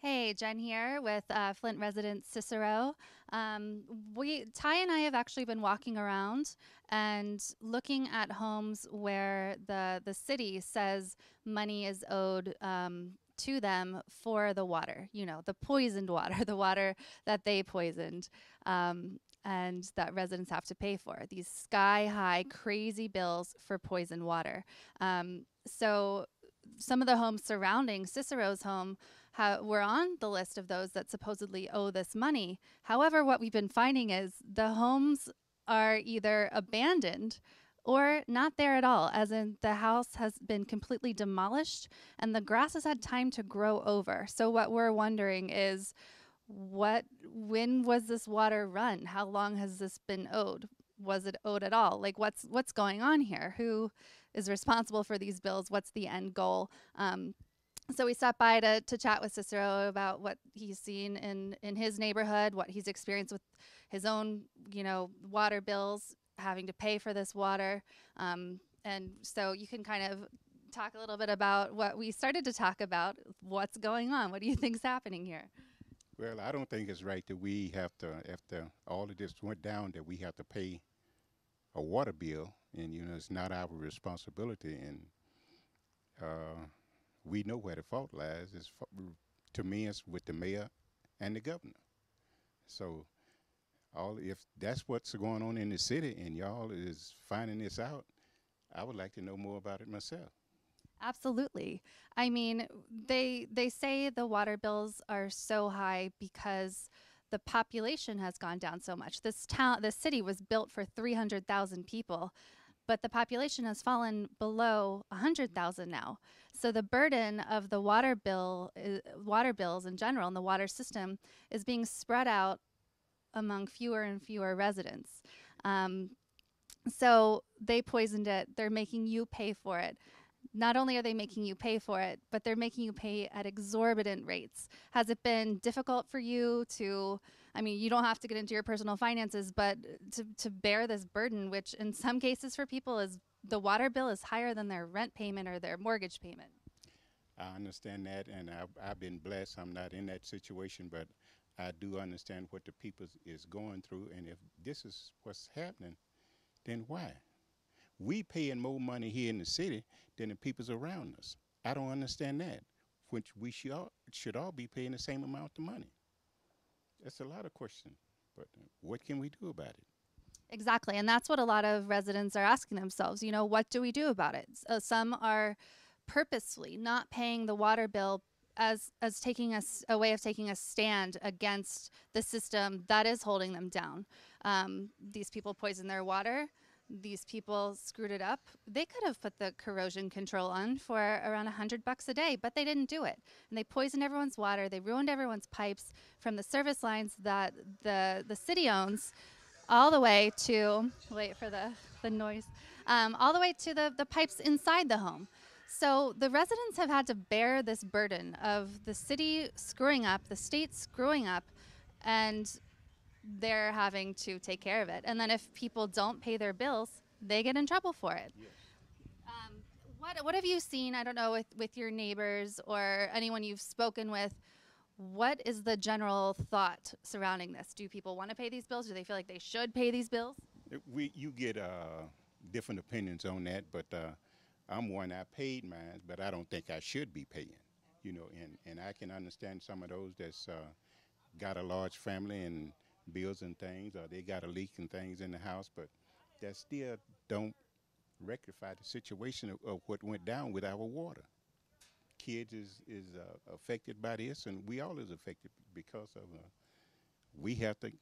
Hey, Jen here with Flint resident Cicero. Ty and I have actually been walking around and looking at homes where the city says money is owed to them for the water, the poisoned water, the water that they poisoned. And that residents have to pay for these sky high, crazy bills for poisoned water. So some of the homes surrounding Cicero's home were on the list of those that supposedly owe this money. However, what we've been finding is the homes are either abandoned or not there at all, as in the house has been completely demolished and the grass has had time to grow over. So what we're wondering is when was this water run? How long has this been owed? Was it owed at all? Like what's going on here? Who is responsible for these bills? What's the end goal? So we stopped by to chat with Cicero about what he's seen in his neighborhood, what he's experienced with his own, water bills, having to pay for this water. And so you can kind of talk a little bit about what we started to talk about, what's going on. What do you think's happening here? Well, I don't think it's right that we have to, after all of this went down, that we have to pay a water bill, and it's not our responsibility. And uh, we know where the fault lies. To me, it's with the mayor and the governor. So, all if that's what's going on in the city, and y'all is finding this out, I would like to know more about it myself. Absolutely. I mean, they say the water bills are so high because the population has gone down so much. This city was built for 300,000 people, but the population has fallen below 100,000 now. So the burden of the water bills in general and the water system is being spread out among fewer and fewer residents. Um, so they poisoned it. They're making you pay for it. Not only are they making you pay for it, but they're making you pay at exorbitant rates. Has it been difficult for you to, I mean, you don't have to get into your personal finances, but to bear this burden, which in some cases for people is the water bill is higher than their rent payment or their mortgage payment? I understand that, and I've been blessed. I'm not in that situation, but I do understand what the people is going through, and if this is what's happening, then why? We paying more money here in the city than the people's around us. I don't understand that. Which we should all be paying the same amount of money. That's a lot of questions, but what can we do about it? Exactly. And that's what a lot of residents are asking themselves. What do we do about it? Some are purposefully not paying the water bill as taking a way of taking a stand against the system that is holding them down. These people poison their water. These people screwed it up. They could have put the corrosion control on for around $100 a day, but they didn't do it. And they poisoned everyone's water. They ruined everyone's pipes from the service lines that the city owns all the way to, wait for the noise, all the way to the pipes inside the home. So the residents have had to bear this burden of the city screwing up, the state screwing up, and they're having to take care of it. And then if people don't pay their bills, they get in trouble for it. Yes. Um, what have you seen? I don't know with your neighbors or anyone you've spoken with. What is the general thought surrounding this? Do people want to pay these bills? Do they feel like they should pay these bills? You get different opinions on that, but I'm one. I paid mine, but I don't think I should be paying. And I can understand some of those that's got a large family and bills and things, or they got a leak and things in the house, but that still don't rectify the situation of what went down with our water. Kids is affected by this, and we all is affected because of we have to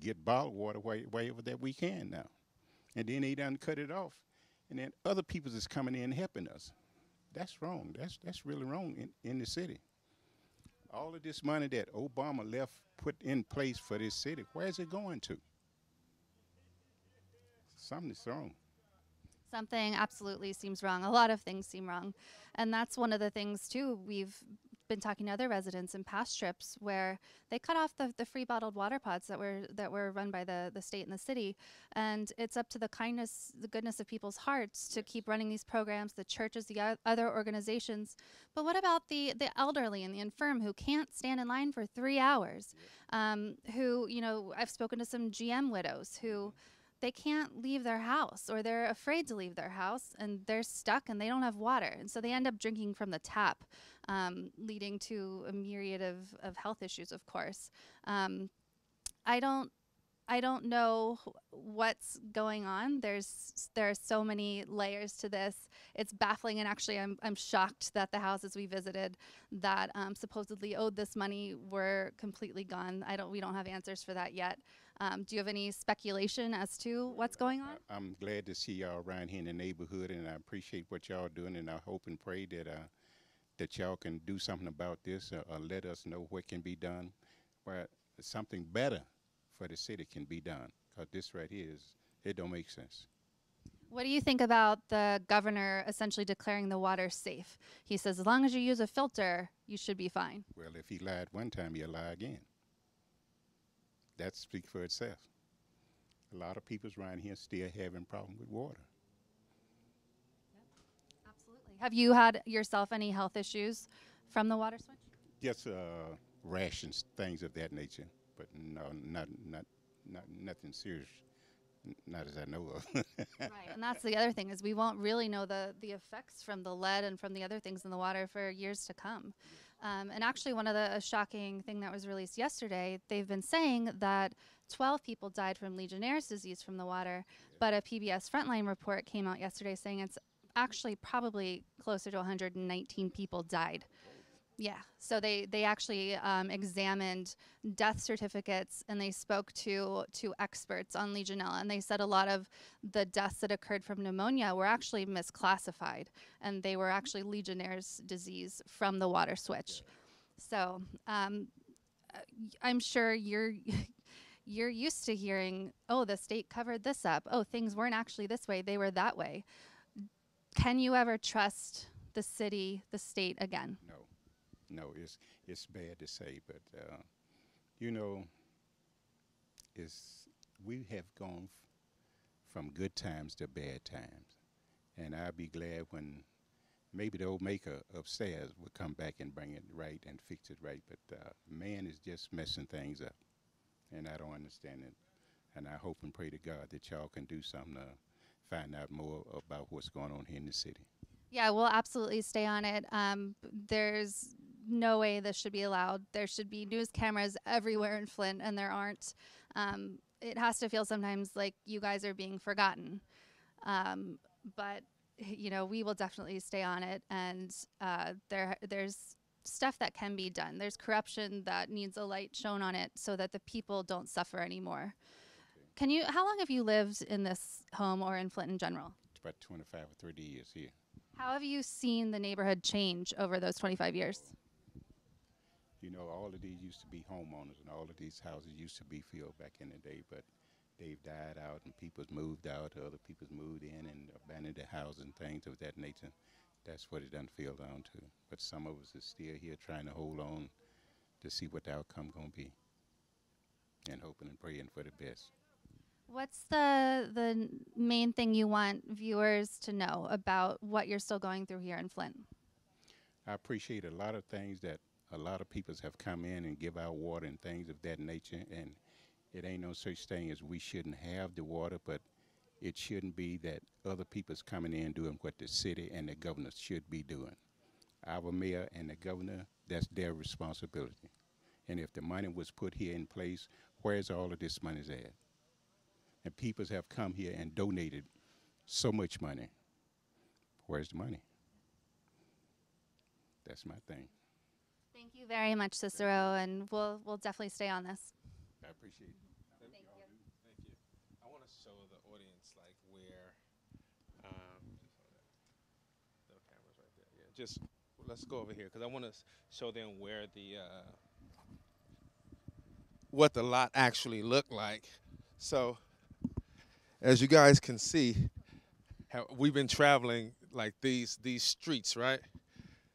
get bottled water wherever that we can now, and then they done cut it off, and then other people is coming in helping us. That's wrong. That's really wrong in the city. All of this money that Obama left put in place for this city, where is it going to? Something's wrong. Something absolutely seems wrong. A lot of things seem wrong. And that's one of the things, too, we've been talking to other residents in past trips where they cut off the free bottled water pots that were run by the state and the city, and it's up to the kindness, the goodness of people's hearts to keep running these programs, the churches, the other organizations. But what about the elderly and the infirm who can't stand in line for 3 hours? Who, you know, I've spoken to some GM widows who they can't leave their house or they're afraid to leave their house and they're stuck and they don't have water. And so they end up drinking from the tap, leading to a myriad of health issues, of course. I don't I don't know what's going on. There are so many layers to this. It's baffling, and actually, I'm shocked that the houses we visited that supposedly owed this money were completely gone. We don't have answers for that yet. Do you have any speculation as to what's going on? I'm glad to see y'all around here in the neighborhood, and I appreciate what y'all doing, and I hope and pray that y'all can do something about this, or let us know what can be done, where something better for the city can be done. Because this right here it don't make sense. What do you think about the governor essentially declaring the water safe? He says as long as you use a filter, you should be fine. Well, if he lied one time, he'll lie again. That speaks for itself. A lot of people around here still having problems with water. Absolutely. Have you had yourself any health issues from the water switch? Just rations, things of that nature, but no, nothing serious, not as I know of. Right, and that's the other thing is we won't really know the effects from the lead and from the other things in the water for years to come. And actually, one of the shocking thing that was released yesterday, they've been saying that 12 people died from Legionnaire's disease from the water, but a PBS Frontline report came out yesterday saying it's actually probably closer to 119 people died. Yeah, so they actually examined death certificates and they spoke to experts on Legionella, and they said a lot of the deaths that occurred from pneumonia were actually misclassified, and they were actually Legionnaire's disease from the water switch. So I'm sure you're you're used to hearing, oh, the state covered this up. Oh, things weren't actually this way; they were that way. Can you ever trust the city, the state again? No, it's bad to say, but you know, we have gone from good times to bad times, and I'll be glad when maybe the old maker upstairs will come back and bring it right and fix it right. But man is just messing things up, and I don't understand it. And I hope and pray to God that y'all can do something to find out more about what's going on here in the city. Yeah, we'll absolutely stay on it. There's no way this should be allowed. There should be news cameras everywhere in Flint, and there aren't. It has to feel sometimes like you guys are being forgotten. But, you know, we will definitely stay on it, and there's stuff that can be done. There's corruption that needs a light shown on it so that the people don't suffer anymore. How long have you lived in this home or in Flint in general? It's about 25 or 30 years here. How have you seen the neighborhood change over those 25 years? You know, all of these used to be homeowners, and all of these houses used to be filled back in the day, but they've died out, and people's moved out, other people's moved in and abandoned their houses and things of that nature. That's what it done feel down to. But some of us are still here trying to hold on to see what the outcome gonna be, and hoping and praying for the best. What's the main thing you want viewers to know about what you're still going through here in Flint? I appreciate a lot of things that a lot of people have come in and give out water and things of that nature, and it ain't no such thing as we shouldn't have the water, but it shouldn't be that other people's coming in doing what the city and the governor should be doing. Our mayor and the governor, that's their responsibility. And if the money was put here in place, where's all of this money at? And people have come here and donated so much money. Where's the money? That's my thing. Thank you very much, Cicero, and we'll definitely stay on this. I appreciate it. Thank you. Thank you. I want to show the audience like where, no cameras right there. Yeah, just let's go over here because I want to show them where what the lot actually looked like. So, as you guys can see, we've been traveling like these streets, right?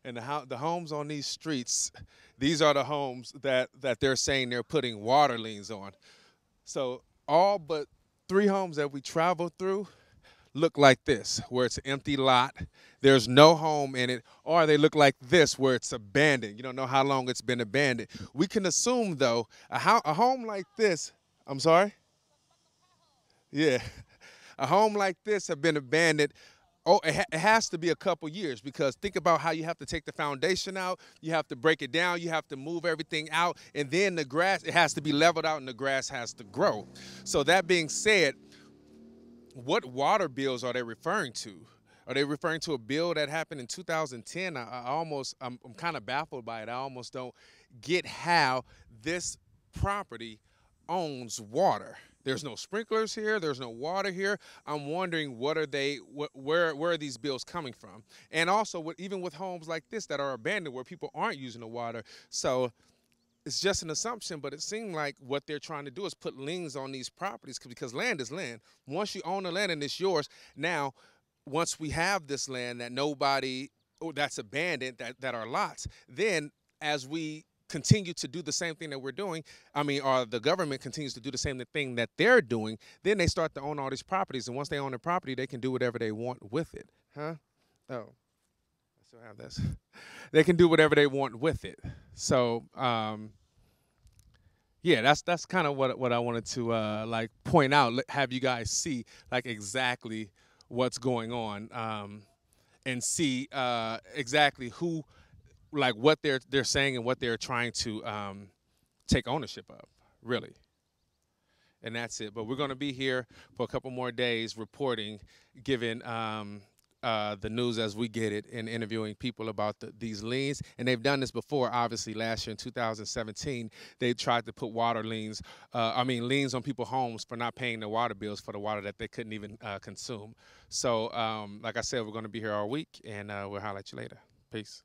And the homes on these streets, these are the homes that they're saying they're putting water liens on. So all but 3 homes that we traveled through look like this, where it's an empty lot. There's no home in it, or they look like this, where it's abandoned. You don't know how long it's been abandoned. We can assume, though, a home like this, I'm sorry? Yeah. A home like this have been abandoned. Oh, it has to be a couple years, because think about how you have to take the foundation out, you have to break it down, you have to move everything out, and then the grass, it has to be leveled out and the grass has to grow. So that being said, what water bills are they referring to? Are they referring to a bill that happened in 2010? I'm kind of baffled by it. I almost don't get how this property owns water. There's no sprinklers here. There's no water here. I'm wondering where are these bills coming from? And also, even with homes like this that are abandoned, where people aren't using the water. So it's just an assumption, but it seemed like what they're trying to do is put liens on these properties, because land is land. Once you own the land and it's yours, now once we have this land that nobody, that's abandoned, that are lots, then as we continue to do the same thing that we're doing, or the government continues to do the same thing that they're doing, then they start to own all these properties. And once they own the property, they can do whatever they want with it. Huh? Oh, I still have this. They can do whatever they want with it. So, yeah, that's kind of what I wanted to like point out, have you guys see like exactly what's going on, and see exactly who, like what they're saying and what they're trying to take ownership of, really. And that's it. But we're going to be here for a couple more days reporting, giving the news as we get it, and interviewing people about these liens. And they've done this before, obviously. Last year in 2017, they tried to put liens on people's homes for not paying their water bills for the water that they couldn't even consume. So like I said, we're going to be here all week, and we'll holler at you later. Peace.